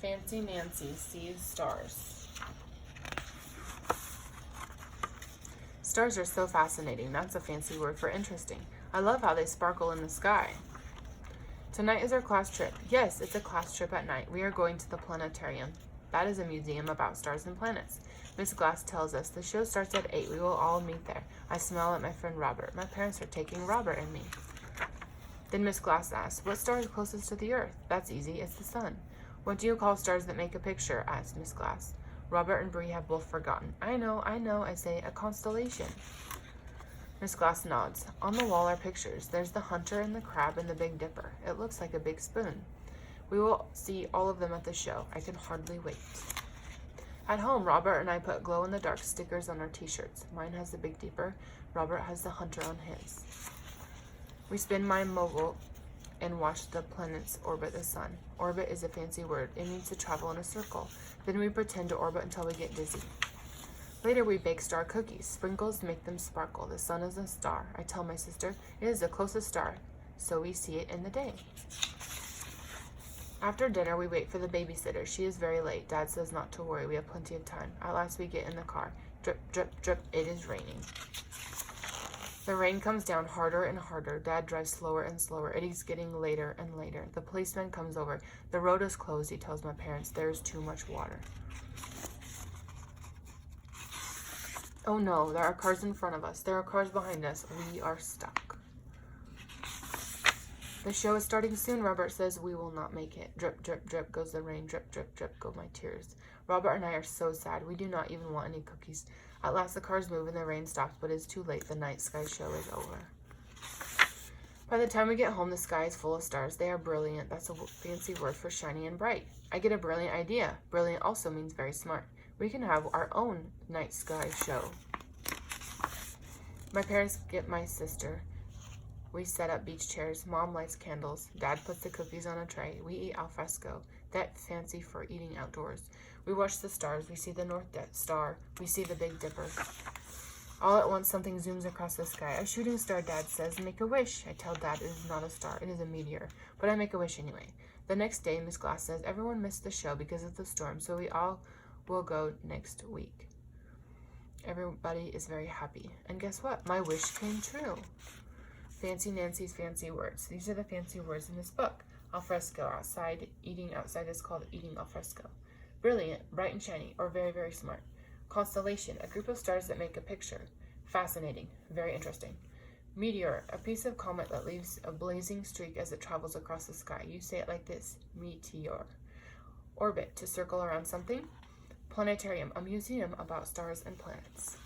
Fancy Nancy sees stars. Stars are so fascinating. That's a fancy word for interesting. I love how they sparkle in the sky. Tonight is our class trip. Yes, it's a class trip at night. We are going to the planetarium. That is a museum about stars and planets. Miss Glass tells us the show starts at 8. We will all meet there. I smile at my friend Robert. My parents are taking Robert and me. Then Miss Glass asks, what star is closest to the Earth? That's easy. It's the sun. What do you call stars that make a picture? Asked Miss Glass. Robert and Bree have both forgotten. I know, I say, a constellation. Miss Glass nods. On the wall are pictures. There's the hunter and the crab and the Big Dipper. It looks like a big spoon. We will see all of them at the show. I can hardly wait. At home, Robert and I put glow-in-the-dark stickers on our t-shirts. Mine has the Big Dipper. Robert has the hunter on his. We spin my mogul and watch the planets orbit the sun. Orbit is a fancy word. It means to travel in a circle. Then we pretend to orbit until we get dizzy. Later, we bake star cookies. Sprinkles make them sparkle. The sun is a star. I tell my sister, it is the closest star, so we see it in the day. After dinner, we wait for the babysitter. She is very late. Dad says not to worry. We have plenty of time. At last, we get in the car. Drip, drip, drip. It is raining. The rain comes down harder and harder. Dad drives slower and slower. It is getting later and later. The policeman comes over. The road is closed, he tells my parents. There is too much water. Oh no, there are cars in front of us. There are cars behind us. We are stuck. The show is starting soon, Robert says. We will not make it. Drip, drip, drip goes the rain. Drip, drip, drip go my tears. Robert and I are so sad. We do not even want any cookies. At last the cars move and the rain stops, but it is too late. The night sky show is over. By the time we get home, the sky is full of stars. They are brilliant. That's a fancy word for shiny and bright. I get a brilliant idea. Brilliant also means very smart. We can have our own night sky show. My parents get my sister. We set up beach chairs. Mom lights candles. Dad puts the cookies on a tray. We eat al fresco. That fancy for eating outdoors. We watch the stars. We see the North Star. We see the Big Dipper. All at once, something zooms across the sky. A shooting star, Dad says. Make a wish. I tell Dad it is not a star. It is a meteor. But I make a wish anyway. The next day, Miss Glass says everyone missed the show because of the storm, so we all will go next week. Everybody is very happy. And guess what? My wish came true. Fancy Nancy's fancy words. These are the fancy words in this book. Al fresco, outside. Eating outside is called eating al fresco. Brilliant, bright and shiny, or very, very smart. Constellation, a group of stars that make a picture. Fascinating, very interesting. Meteor, a piece of comet that leaves a blazing streak as it travels across the sky. You say it like this, meteor. Orbit, to circle around something. Planetarium, a museum about stars and planets.